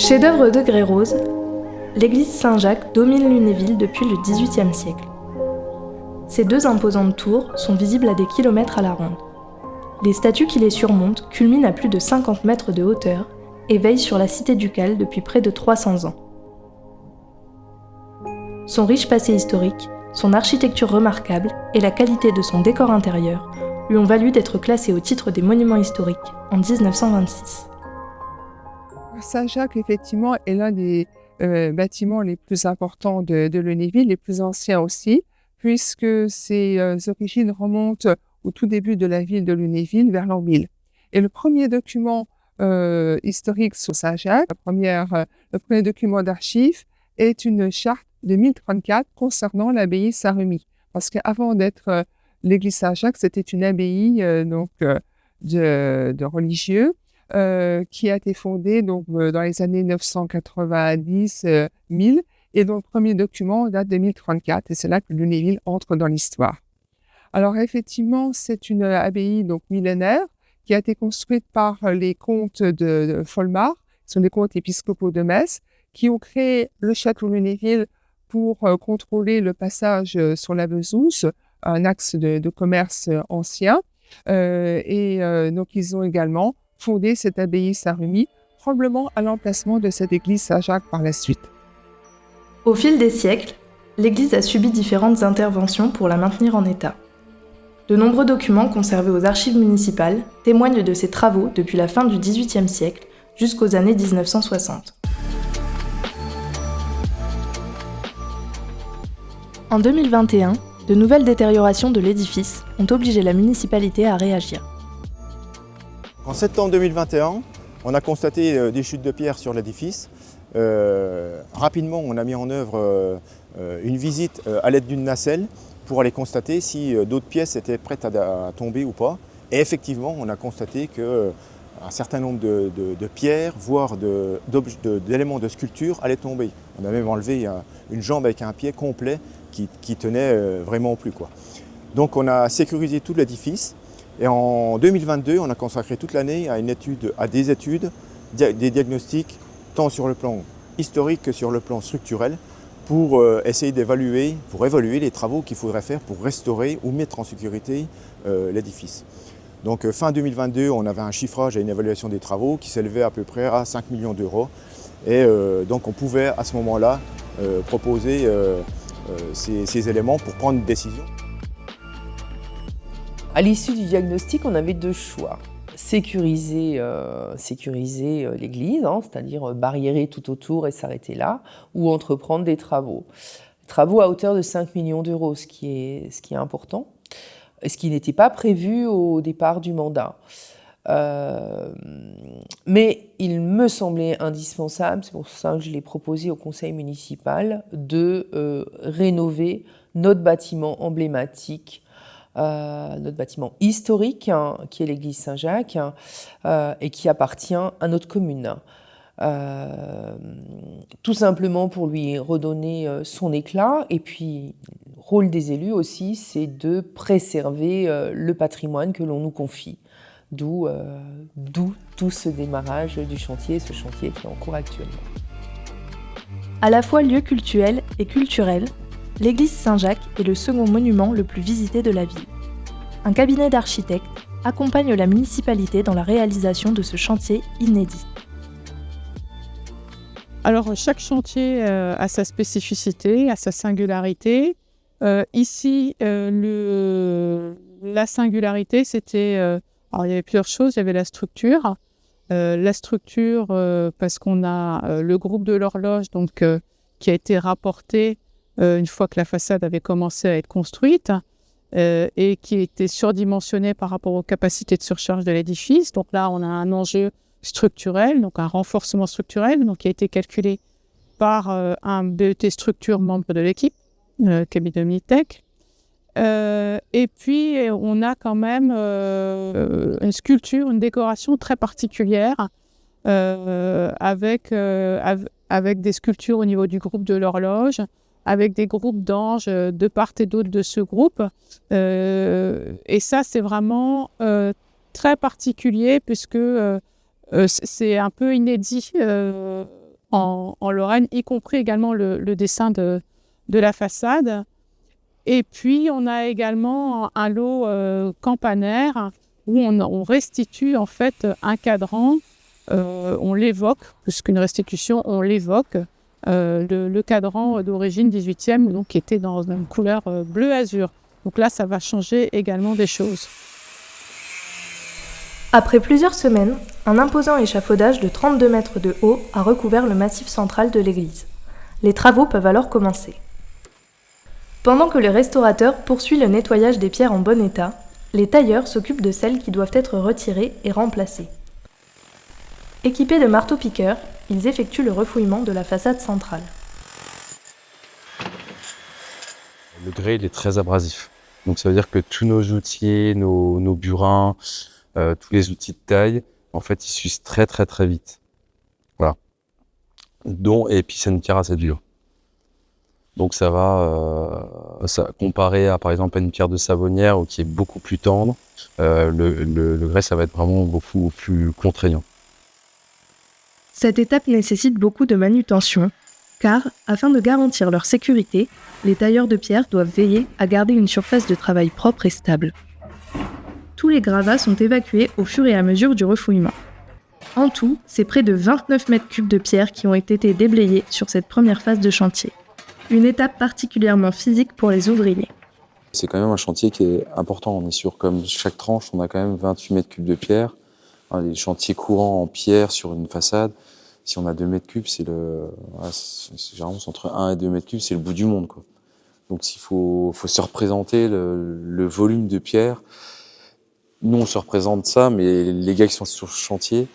Chef-d'œuvre de Grey-Rose, l'église Saint-Jacques domine Lunéville depuis le XVIIIe siècle. Ces deux imposantes tours sont visibles à des kilomètres à la ronde. Les statues qui les surmontent culminent à plus de 50 mètres de hauteur et veillent sur la cité ducale depuis près de 300 ans. Son riche passé historique, son architecture remarquable et la qualité de son décor intérieur lui ont valu d'être classé au titre des monuments historiques en 1926. Saint-Jacques, effectivement, est l'un des bâtiments les plus importants de Lunéville, les plus anciens aussi, puisque ses origines remontent au tout début de la ville de Lunéville, vers l'an 1000. Et le premier document historique sur Saint-Jacques, le premier document d'archives, est une charte de 1034 concernant l'abbaye Saint-Remy. Parce qu'avant d'être l'église Saint-Jacques, c'était une abbaye de religieux, qui a été fondée dans les années 990-1000 et dont le premier document date de 1034 et c'est là que Lunéville entre dans l'histoire. Alors effectivement, c'est une abbaye millénaire qui a été construite par les comtes de Folmar, qui sont des comtes épiscopaux de Metz, qui ont créé le château Lunéville pour contrôler le passage sur la Vesousse, un axe de commerce ancien. Donc ils ont également fondé cette abbaye Saint-Remy, probablement à l'emplacement de cette église Saint-Jacques par la suite. Au fil des siècles, l'église a subi différentes interventions pour la maintenir en état. De nombreux documents conservés aux archives municipales témoignent de ses travaux depuis la fin du XVIIIe siècle jusqu'aux années 1960. En 2021, de nouvelles détériorations de l'édifice ont obligé la municipalité à réagir. En septembre 2021, on a constaté des chutes de pierre sur l'édifice. Rapidement, on a mis en œuvre une visite à l'aide d'une nacelle pour aller constater si d'autres pièces étaient prêtes à tomber ou pas. Et effectivement, on a constaté qu'un certain nombre de pierres, voire d'éléments de sculpture allaient tomber. On a même enlevé une jambe avec un pied complet qui tenait vraiment plus, quoi. Donc on a sécurisé tout l'édifice. Et en 2022, on a consacré toute l'année à des études, des diagnostics, tant sur le plan historique que sur le plan structurel, pour essayer pour évaluer les travaux qu'il faudrait faire pour restaurer ou mettre en sécurité l'édifice. Donc fin 2022, on avait un chiffrage et une évaluation des travaux qui s'élevait à peu près à 5 millions d'euros. Et donc on pouvait à ce moment-là proposer ces éléments pour prendre une décision. À l'issue du diagnostic, on avait deux choix. Sécuriser l'église, c'est-à-dire barriérer tout autour et s'arrêter là, ou entreprendre des travaux. Travaux à hauteur de 5 millions d'euros, ce qui est important, et ce qui n'était pas prévu au départ du mandat. Mais il me semblait indispensable, c'est pour ça que je l'ai proposé au conseil municipal, de rénover notre bâtiment emblématique, notre bâtiment historique, qui est l'église Saint-Jacques, et qui appartient à notre commune. Tout simplement pour lui redonner son éclat, et puis le rôle des élus aussi, c'est de préserver le patrimoine que l'on nous confie. D'où tout ce démarrage du chantier, ce chantier qui est en cours actuellement. À la fois lieu cultuel et culturel, l'église Saint-Jacques est le second monument le plus visité de la ville. Un cabinet d'architectes accompagne la municipalité dans la réalisation de ce chantier inédit. Alors, chaque chantier a sa spécificité, a sa singularité. Ici, la singularité, c'était... alors, il y avait plusieurs choses. Il y avait la structure. Parce qu'on a le groupe de l'horloge qui a été rapporté une fois que la façade avait commencé à être construite et qui était surdimensionné par rapport aux capacités de surcharge de l'édifice. Donc là, on a un enjeu structurel, donc un renforcement structurel, qui a été calculé par un BET structure membre de l'équipe, cabinet Militech. Et puis, on a quand même une sculpture, une décoration très particulière avec des sculptures au niveau du groupe de l'horloge, avec des groupes d'anges de part et d'autre de ce groupe. Et ça, c'est vraiment très particulier puisque c'est un peu inédit en Lorraine, y compris également le dessin de la façade. Et puis, on a également un lot campanaire où on restitue en fait un cadran, on l'évoque, plus qu'une restitution, on l'évoque, le cadran d'origine 18e, donc, qui était dans une couleur bleu-azur. Donc là, ça va changer également des choses. Après plusieurs semaines, un imposant échafaudage de 32 mètres de haut a recouvert le massif central de l'église. Les travaux peuvent alors commencer. Pendant que le restaurateur poursuit le nettoyage des pierres en bon état, les tailleurs s'occupent de celles qui doivent être retirées et remplacées. Équipés de marteaux-piqueurs, ils effectuent le refouillement de la façade centrale. Le grès, il est très abrasif. Donc ça veut dire que tous nos outils, nos burins, tous les outils de taille, en fait, ils s'usent très très très vite. Voilà. Et puis c'est une pierre assez dure. Donc ça va, comparé à par exemple à une pierre de savonnière qui est beaucoup plus tendre, le grès, ça va être vraiment beaucoup plus contraignant. Cette étape nécessite beaucoup de manutention, car, afin de garantir leur sécurité, les tailleurs de pierre doivent veiller à garder une surface de travail propre et stable. Tous les gravats sont évacués au fur et à mesure du refouillement. En tout, c'est près de 29 mètres cubes de pierre qui ont été déblayés sur cette première phase de chantier. Une étape particulièrement physique pour les ouvriers. C'est quand même un chantier qui est important. On est sur comme chaque tranche, on a quand même 28 mètres cubes de pierre. Les chantiers courants en pierre sur une façade, si on a 2 mètres cubes, généralement c'est entre 1 et 2 mètres cubes, c'est le bout du monde, quoi. Donc il faut se représenter le volume de pierre. Nous on se représente ça, mais les gars qui sont sur ce chantier,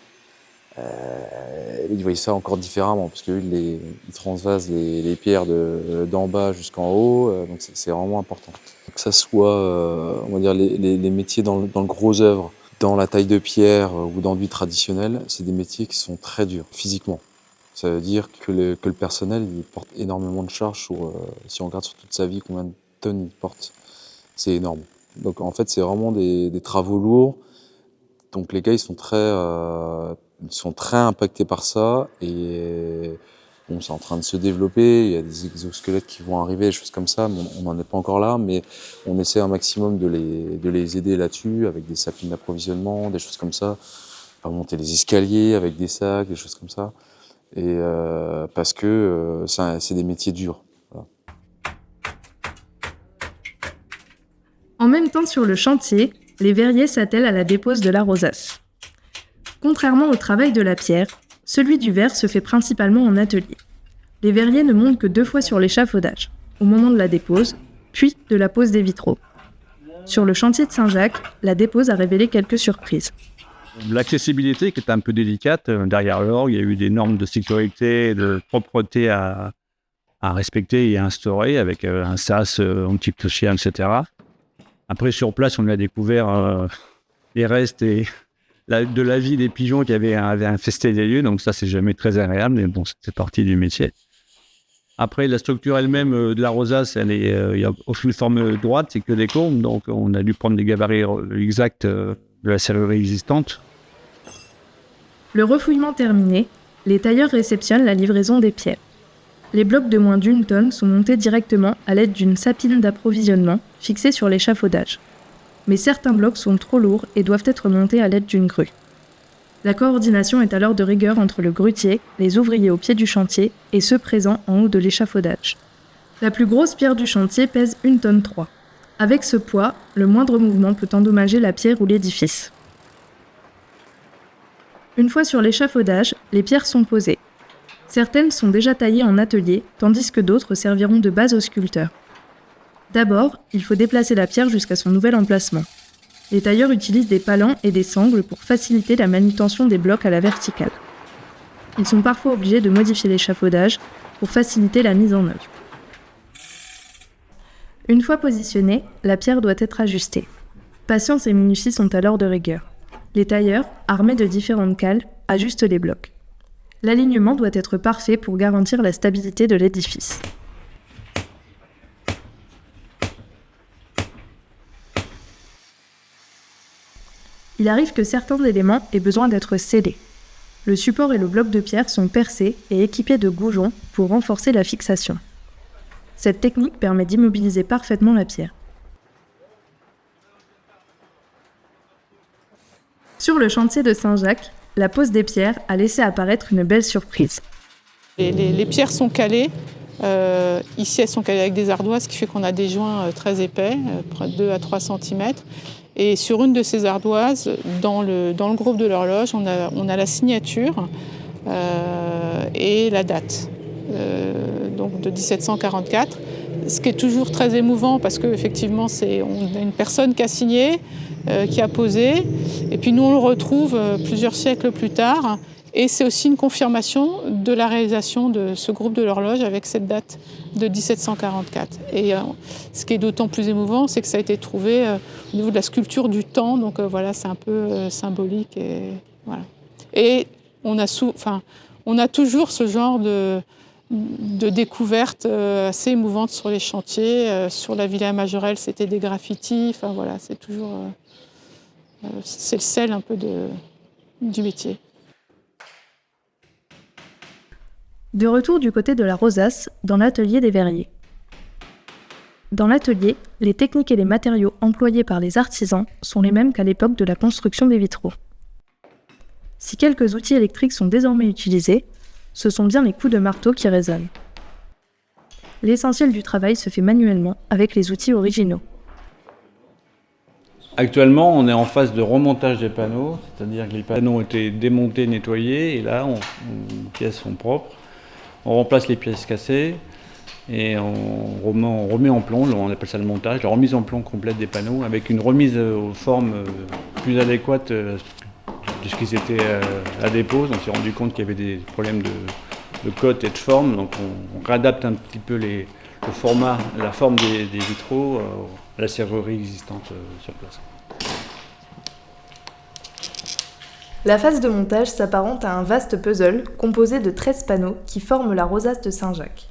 ils voient ça encore différemment, parce qu'ils ils transvasent les pierres d'en bas jusqu'en haut, donc c'est vraiment important. Que ça soit, on va dire, les métiers dans le gros œuvre, dans la taille de pierre ou d'enduit traditionnel, c'est des métiers qui sont très durs physiquement. Ça veut dire que le personnel il porte énormément de charges si on regarde sur toute sa vie combien de tonnes il porte. C'est énorme. Donc en fait c'est vraiment des travaux lourds. Donc les gars ils sont très impactés par ça et bon, c'est en train de se développer. Il y a des exosquelettes qui vont arriver, des choses comme ça. On n'en est pas encore là, mais on essaie un maximum de les aider là-dessus avec des sapines d'approvisionnement, des choses comme ça. On va monter les escaliers avec des sacs, des choses comme ça. Et parce que c'est des métiers durs. Voilà. En même temps sur le chantier, les verriers s'attellent à la dépose de la rosace. Contrairement au travail de la pierre, celui du verre se fait principalement en atelier. Les verriers ne montent que 2 fois sur l'échafaudage, au moment de la dépose, puis de la pose des vitraux. Sur le chantier de Saint-Jacques, la dépose a révélé quelques surprises. L'accessibilité qui est un peu délicate, derrière l'orgue, il y a eu des normes de sécurité et de propreté à respecter et à instaurer, avec un sas anti-chien, etc. Après, sur place, on a découvert les restes de la vie des pigeons qui avaient infesté les lieux, donc ça, c'est jamais très agréable, mais bon, c'est partie du métier. Après, la structure elle-même de la rosace, il y a aucune forme droite, c'est que des courbes, donc on a dû prendre des gabarits exacts de la serrurerie existante. Le refouillement terminé, les tailleurs réceptionnent la livraison des pierres. Les blocs de moins d'1 tonne sont montés directement à l'aide d'une sapine d'approvisionnement fixée sur l'échafaudage. Mais certains blocs sont trop lourds et doivent être montés à l'aide d'une grue. La coordination est alors de rigueur entre le grutier, les ouvriers au pied du chantier et ceux présents en haut de l'échafaudage. La plus grosse pierre du chantier pèse 1,3 tonne. Avec ce poids, le moindre mouvement peut endommager la pierre ou l'édifice. Une fois sur l'échafaudage, les pierres sont posées. Certaines sont déjà taillées en atelier, tandis que d'autres serviront de base aux sculpteurs. D'abord, il faut déplacer la pierre jusqu'à son nouvel emplacement. Les tailleurs utilisent des palans et des sangles pour faciliter la manutention des blocs à la verticale. Ils sont parfois obligés de modifier l'échafaudage pour faciliter la mise en œuvre. Une fois positionnée, la pierre doit être ajustée. Patience et minutie sont alors de rigueur. Les tailleurs, armés de différentes cales, ajustent les blocs. L'alignement doit être parfait pour garantir la stabilité de l'édifice. Il arrive que certains éléments aient besoin d'être scellés. Le support et le bloc de pierre sont percés et équipés de goujons pour renforcer la fixation. Cette technique permet d'immobiliser parfaitement la pierre. Sur le chantier de Saint-Jacques, la pose des pierres a laissé apparaître une belle surprise. Les pierres sont calées. Ici, elles sont calées avec des ardoises, ce qui fait qu'on a des joints très épais, 2 à 3 cm. Et sur une de ces ardoises, dans le groupe de l'horloge, on a la signature et la date, donc de 1744. Ce qui est toujours très émouvant parce qu'effectivement, on a une personne qui a signé, qui a posé, et puis nous on le retrouve plusieurs siècles plus tard. Et c'est aussi une confirmation de la réalisation de ce groupe de l'horloge avec cette date de 1744. Et ce qui est d'autant plus émouvant, c'est que ça a été trouvé au niveau de la sculpture du temps. Donc voilà, c'est un peu symbolique. Et, voilà. Et on a toujours ce genre de découvertes assez émouvantes sur les chantiers. Sur la Villa Majorelle, c'était des graffitis. Enfin voilà, c'est toujours... c'est le sel un peu du métier. De retour du côté de la rosace, dans l'atelier des verriers. Dans l'atelier, les techniques et les matériaux employés par les artisans sont les mêmes qu'à l'époque de la construction des vitraux. Si quelques outils électriques sont désormais utilisés, ce sont bien les coups de marteau qui résonnent. L'essentiel du travail se fait manuellement avec les outils originaux. Actuellement, on est en phase de remontage des panneaux, c'est-à-dire que les panneaux ont été démontés, nettoyés, et là, les pièces sont propres. On remplace les pièces cassées et on remet en plomb, on appelle ça le montage, la remise en plomb complète des panneaux avec une remise aux formes plus adéquates de ce qu'ils étaient à dépose. On s'est rendu compte qu'il y avait des problèmes de cote et de forme, donc on réadapte un petit peu le format, la forme des vitraux à la serrurerie existante sur place. La phase de montage s'apparente à un vaste puzzle composé de 13 panneaux qui forment la rosace de Saint-Jacques.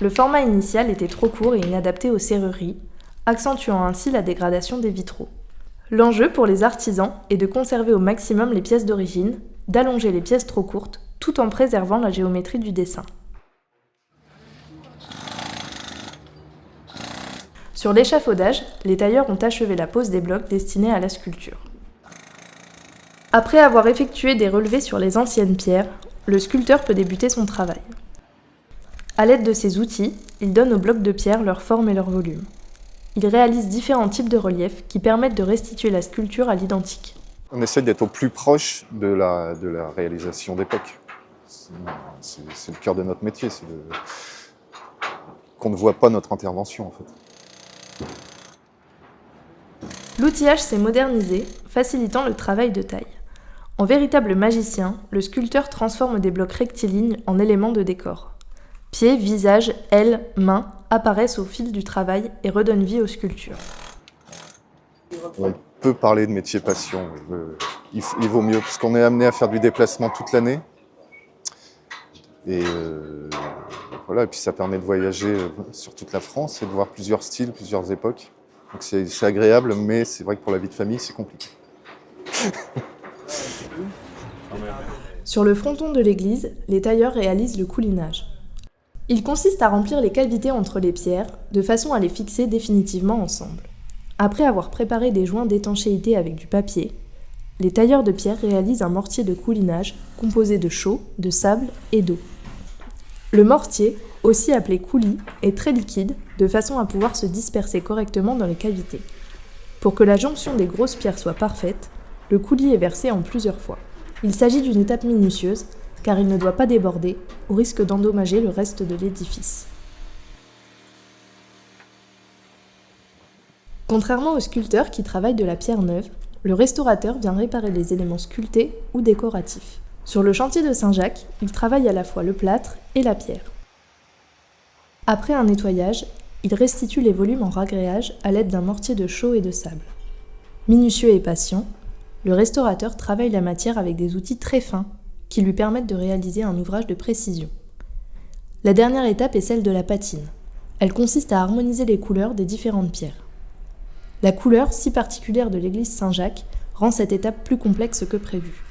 Le format initial était trop court et inadapté aux serrureries, accentuant ainsi la dégradation des vitraux. L'enjeu pour les artisans est de conserver au maximum les pièces d'origine, d'allonger les pièces trop courtes, tout en préservant la géométrie du dessin. Sur l'échafaudage, les tailleurs ont achevé la pose des blocs destinés à la sculpture. Après avoir effectué des relevés sur les anciennes pierres, le sculpteur peut débuter son travail. À l'aide de ces outils, il donne aux blocs de pierre leur forme et leur volume. Il réalise différents types de reliefs qui permettent de restituer la sculpture à l'identique. On essaie d'être au plus proche de la réalisation d'époque. C'est le cœur de notre métier, qu'on ne voit pas notre intervention en fait. L'outillage s'est modernisé, facilitant le travail de taille. En véritable magicien, le sculpteur transforme des blocs rectilignes en éléments de décor. Pieds, visages, ailes, mains apparaissent au fil du travail et redonnent vie aux sculptures. On peut parler de métier passion, il vaut mieux, parce qu'on est amené à faire du déplacement toute l'année. Et voilà, et puis ça permet de voyager sur toute la France et de voir plusieurs styles, plusieurs époques. Donc c'est agréable, mais c'est vrai que pour la vie de famille, c'est compliqué. Sur le fronton de l'église, les tailleurs réalisent le coulinage. Il consiste à remplir les cavités entre les pierres, de façon à les fixer définitivement ensemble. Après avoir préparé des joints d'étanchéité avec du papier, les tailleurs de pierre réalisent un mortier de coulinage composé de chaux, de sable et d'eau. Le mortier, aussi appelé coulis, est très liquide, de façon à pouvoir se disperser correctement dans les cavités. Pour que la jonction des grosses pierres soit parfaite, le coulis est versé en plusieurs fois. Il s'agit d'une étape minutieuse, car il ne doit pas déborder, au risque d'endommager le reste de l'édifice. Contrairement au sculpteur qui travaille de la pierre neuve, le restaurateur vient réparer les éléments sculptés ou décoratifs. Sur le chantier de Saint-Jacques, il travaille à la fois le plâtre et la pierre. Après un nettoyage, il restitue les volumes en ragréage à l'aide d'un mortier de chaux et de sable. Minutieux et patient, le restaurateur travaille la matière avec des outils très fins qui lui permettent de réaliser un ouvrage de précision. La dernière étape est celle de la patine. Elle consiste à harmoniser les couleurs des différentes pierres. La couleur si particulière de l'église Saint-Jacques rend cette étape plus complexe que prévu.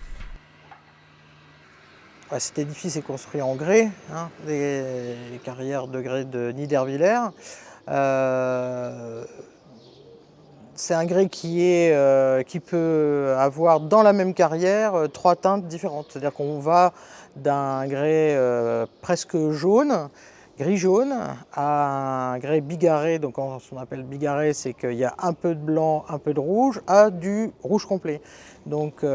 Cet édifice est construit en grès, les carrières de grès de Niederwiller. C'est un grès qui peut avoir dans la même carrière 3 teintes différentes. C'est-à-dire qu'on va d'un grès presque jaune, gris-jaune, à un grès bigarré. Donc quand on appelle bigarré, c'est qu'il y a un peu de blanc, un peu de rouge, à du rouge complet. Donc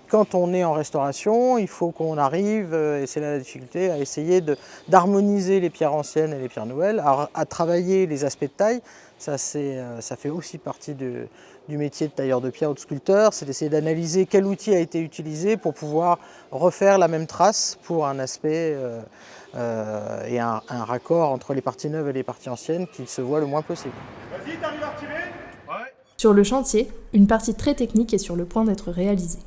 quand on est en restauration, il faut qu'on arrive, et c'est là la difficulté, à essayer d'harmoniser les pierres anciennes et les pierres nouvelles, à travailler les aspects de taille. Ça fait aussi partie du métier de tailleur de pierre ou de sculpteur, c'est d'essayer d'analyser quel outil a été utilisé pour pouvoir refaire la même trace pour un aspect et un raccord entre les parties neuves et les parties anciennes qui se voit le moins possible. Vas-y, t'arrives à retirer ? Ouais. Sur le chantier, une partie très technique est sur le point d'être réalisée.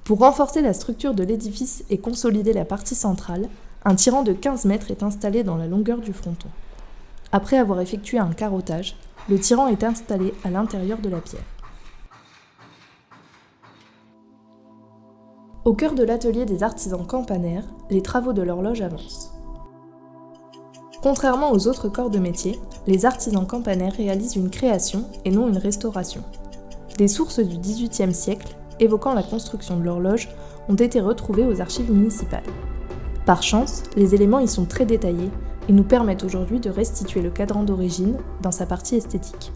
Pour renforcer la structure de l'édifice et consolider la partie centrale, un tirant de 15 mètres est installé dans la longueur du fronton. Après avoir effectué un carottage, le tirant est installé à l'intérieur de la pierre. Au cœur de l'atelier des artisans campanaires, les travaux de l'horloge avancent. Contrairement aux autres corps de métier, les artisans campanaires réalisent une création et non une restauration. Des sources du XVIIIe siècle, évoquant la construction de l'horloge, ont été retrouvées aux archives municipales. Par chance, les éléments y sont très détaillés et nous permettent aujourd'hui de restituer le cadran d'origine dans sa partie esthétique.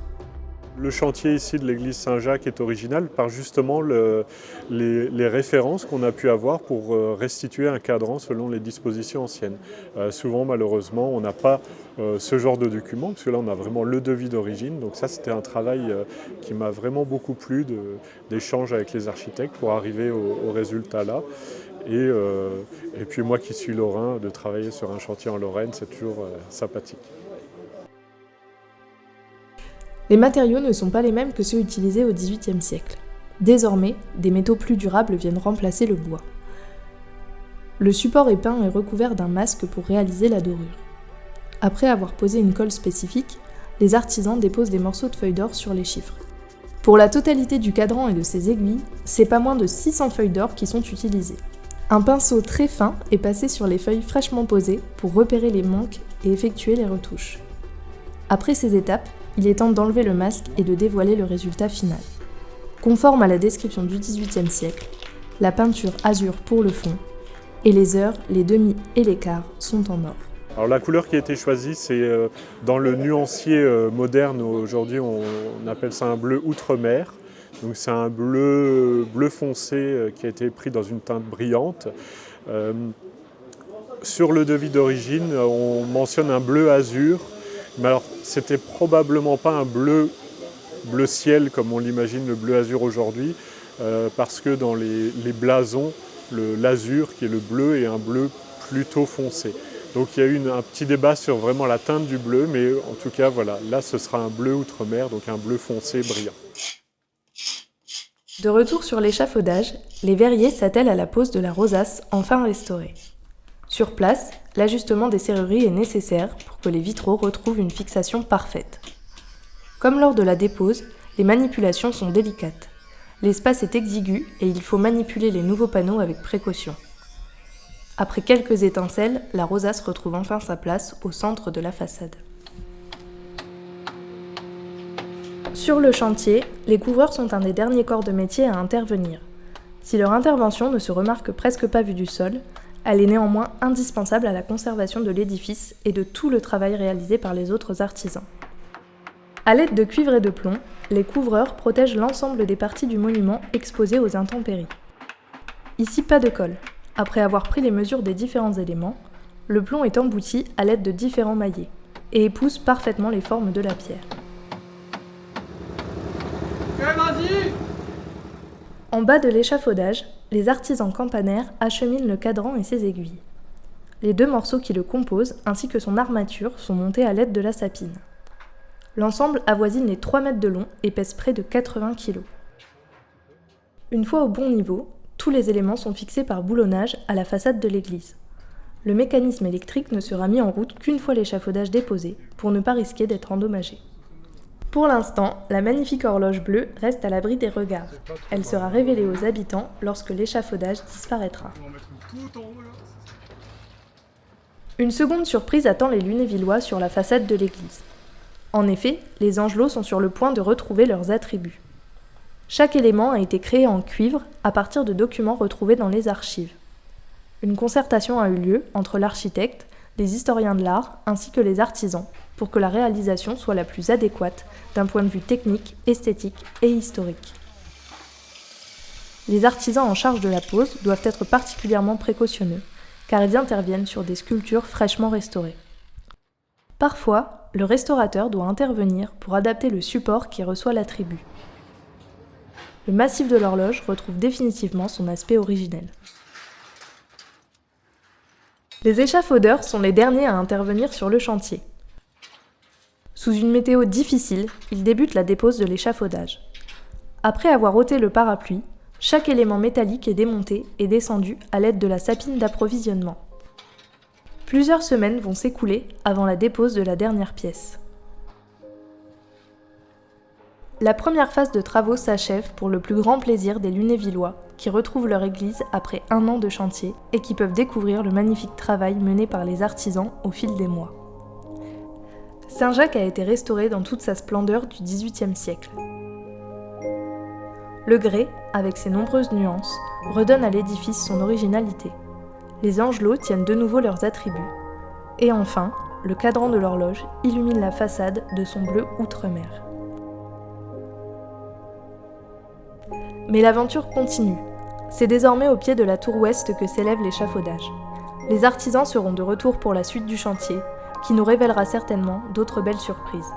Le chantier ici de l'église Saint-Jacques est original par justement les références qu'on a pu avoir pour restituer un cadran selon les dispositions anciennes. Souvent, malheureusement, on n'a pas ce genre de document, parce que là, on a vraiment le devis d'origine. Donc ça, c'était un travail qui m'a vraiment beaucoup plu d'échange avec les architectes pour arriver au résultat là. Et puis moi qui suis lorrain, de travailler sur un chantier en Lorraine, c'est toujours sympathique. Les matériaux ne sont pas les mêmes que ceux utilisés au XVIIIe siècle. Désormais, des métaux plus durables viennent remplacer le bois. Le support est peint et recouvert d'un masque pour réaliser la dorure. Après avoir posé une colle spécifique, les artisans déposent des morceaux de feuilles d'or sur les chiffres. Pour la totalité du cadran et de ses aiguilles, c'est pas moins de 600 feuilles d'or qui sont utilisées. Un pinceau très fin est passé sur les feuilles fraîchement posées pour repérer les manques et effectuer les retouches. Après ces étapes, il est temps d'enlever le masque et de dévoiler le résultat final. Conforme à la description du XVIIIe siècle, la peinture azur pour le fond, et les heures, les demi et les quarts sont en or. Alors la couleur qui a été choisie, c'est dans le nuancier moderne, aujourd'hui on appelle ça un bleu outre-mer. Donc c'est un bleu foncé qui a été pris dans une teinte brillante. Sur le devis d'origine, on mentionne un bleu azur, mais alors c'était probablement pas un bleu ciel comme on l'imagine, le bleu azur aujourd'hui, parce que dans les blasons, l'azur qui est le bleu est un bleu plutôt foncé. Donc il y a eu un petit débat sur vraiment la teinte du bleu, mais en tout cas voilà, là ce sera un bleu outre-mer, donc un bleu foncé brillant. De retour sur l'échafaudage, les verriers s'attellent à la pose de la rosace enfin restaurée. Sur place, l'ajustement des serrureries est nécessaire pour que les vitraux retrouvent une fixation parfaite. Comme lors de la dépose, les manipulations sont délicates. L'espace est exigu et il faut manipuler les nouveaux panneaux avec précaution. Après quelques étincelles, la rosace retrouve enfin sa place au centre de la façade. Sur le chantier, les couvreurs sont un des derniers corps de métier à intervenir. Si leur intervention ne se remarque presque pas vue du sol, elle est néanmoins indispensable à la conservation de l'édifice et de tout le travail réalisé par les autres artisans. À l'aide de cuivre et de plomb, les couvreurs protègent l'ensemble des parties du monument exposées aux intempéries. Ici, pas de colle. Après avoir pris les mesures des différents éléments, le plomb est embouti à l'aide de différents maillets et épouse parfaitement les formes de la pierre. En bas de l'échafaudage, les artisans campanaires acheminent le cadran et ses aiguilles. Les 2 morceaux qui le composent, ainsi que son armature, sont montés à l'aide de la sapine. L'ensemble avoisine les 3 mètres de long et pèse près de 80 kg. Une fois au bon niveau, tous les éléments sont fixés par boulonnage à la façade de l'église. Le mécanisme électrique ne sera mis en route qu'une fois l'échafaudage déposé, pour ne pas risquer d'être endommagé. Pour l'instant, la magnifique horloge bleue reste à l'abri des regards. Elle sera révélée aux habitants lorsque l'échafaudage disparaîtra. Une seconde surprise attend les Lunévillois sur la façade de l'église. En effet, les Angelots sont sur le point de retrouver leurs attributs. Chaque élément a été créé en cuivre à partir de documents retrouvés dans les archives. Une concertation a eu lieu entre l'architecte, les historiens de l'art ainsi que les artisans pour que la réalisation soit la plus adéquate d'un point de vue technique, esthétique et historique. Les artisans en charge de la pose doivent être particulièrement précautionneux, car ils interviennent sur des sculptures fraîchement restaurées. Parfois, le restaurateur doit intervenir pour adapter le support qui reçoit l'attribut. Le massif de l'horloge retrouve définitivement son aspect originel. Les échafaudeurs sont les derniers à intervenir sur le chantier. Sous une météo difficile, ils débutent la dépose de l'échafaudage. Après avoir ôté le parapluie, chaque élément métallique est démonté et descendu à l'aide de la sapine d'approvisionnement. Plusieurs semaines vont s'écouler avant la dépose de la dernière pièce. La première phase de travaux s'achève pour le plus grand plaisir des Lunévillois, qui retrouvent leur église après 1 an de chantier et qui peuvent découvrir le magnifique travail mené par les artisans au fil des mois. Saint-Jacques a été restauré dans toute sa splendeur du XVIIIe siècle. Le grès, avec ses nombreuses nuances, redonne à l'édifice son originalité. Les angelots tiennent de nouveau leurs attributs. Et enfin, le cadran de l'horloge illumine la façade de son bleu outre-mer. Mais l'aventure continue. C'est désormais au pied de la tour ouest que s'élève l'échafaudage. Les artisans seront de retour pour la suite du chantier, qui nous révélera certainement d'autres belles surprises.